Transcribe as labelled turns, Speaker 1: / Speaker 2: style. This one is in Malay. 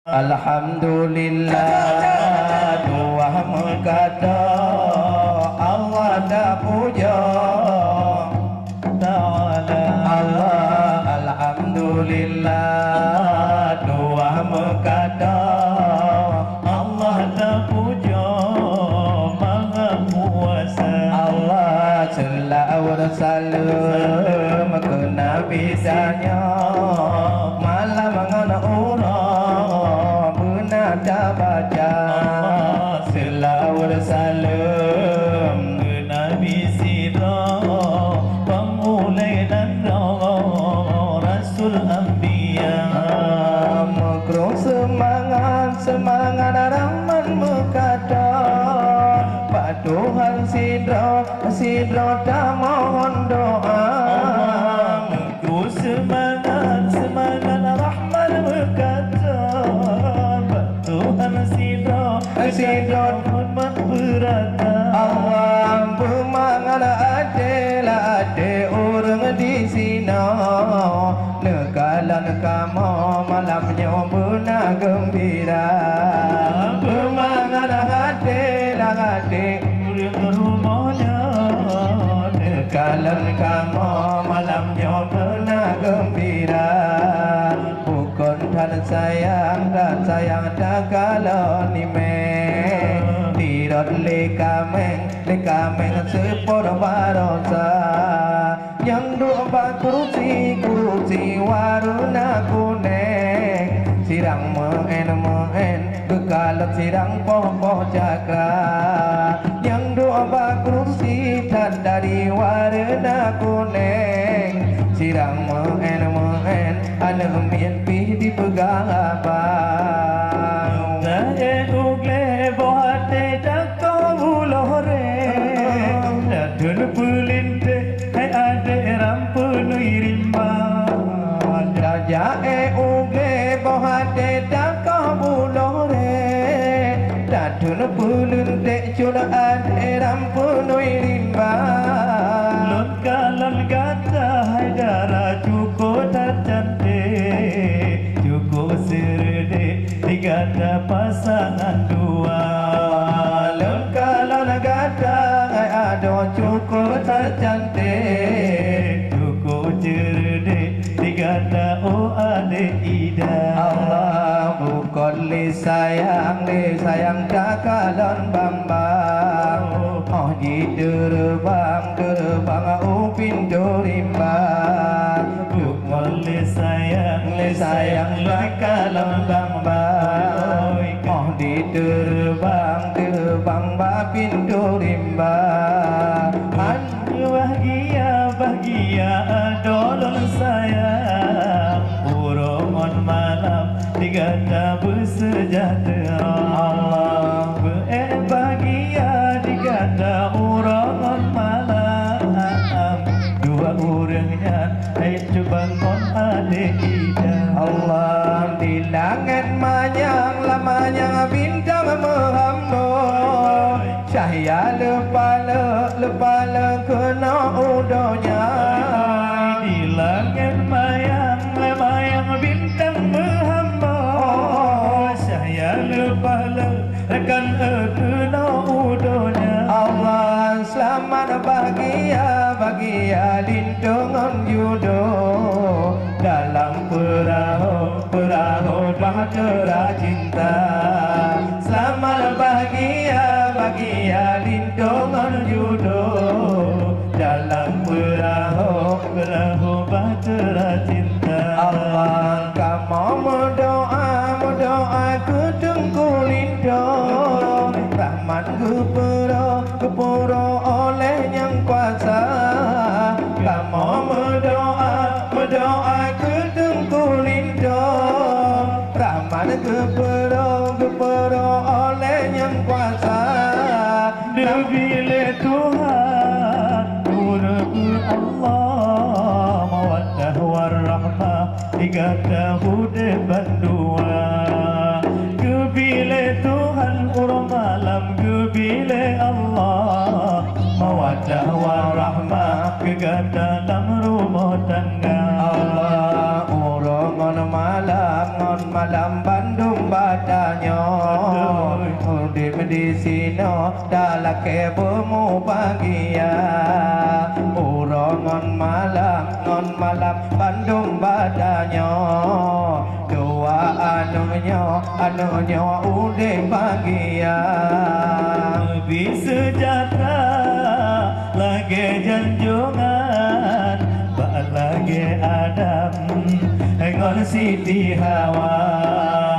Speaker 1: Alhamdulillah Tuah berkata Allah dah puja Ta'ala Allah Alhamdulillah Tuah berkata Allah dah puja Maha Kuasa Allah selalu salam ke Nabi danya malam mengenai orang benar baca selawat salam ke Nabi Sirah pemulai dan Rasul Anbiya makro semangat Rahman berkata Pak Tuhan Sidra tak mohon doa makro semangat Rahman berkata Pak Tuhan Sidra hormat berata Allah pemangan adil orang di sini nekalan kamu malamnya benar gembira pemangan adil orang rumahnya nekalan kamu malamnya benar gembira bukan dan sayang tak kalau ni meng dirot le kameng sepor barosa yang doa kurusi waruna kuning sirang meen kekalat sirang poh jaga yang doa kurusi dan dari warna kuning sirang meen anak mimpi dipegang abang saya ugle bohate jakko bulore dadun pulinte hai ade rampun irimba raja ugle bohate jakko bulore dadun pulinte cuna ade rampun irimba lon gata hai dara cuko tercante cuko sirde digata pasangan dua lengkalan gata ada cuko tercante cuko sirde digata o ade ida Allah bukan le sayang cakalan bambang oh di terbang upin dorimbang bukan le sayang cakalan bambang oh di terbang bapin dorimbang bahagia dolon sayang urongon malam digata bersejahtera Allah bahagia digata urongon malam dua orangnya coba kon ade ida Allah di langit manyang lamanya bintang merambut cahaya lepala kena udonya di langit mayang bintang merambut cahaya lepala akan kena udonya Allah selamat bahagia lindungan judo dalam perahu bahtera cinta selamat bahagia lindungan judo dalam perahu bahtera cinta Allah kamu berdoa kutungku lindung rahmat kepuro oleh yang kuasa kamu berdoa kutungku lindung rahmat kepuro oleh yang kuasa bila Tuhan Tuhan Allah mawaddah warahmah digata hude bandua kebile Tuhan urang malam kebile Allah mawaddah warahmah kegata dalam rumah tangga Allah urang malam Bandung
Speaker 2: di medisino dalak kebomu bahagia ngon malam Bandung badannya doa anunya udah bahagia
Speaker 1: lebih sejahtera lagi janjungan bak lagi Adam ngon Siti Hawa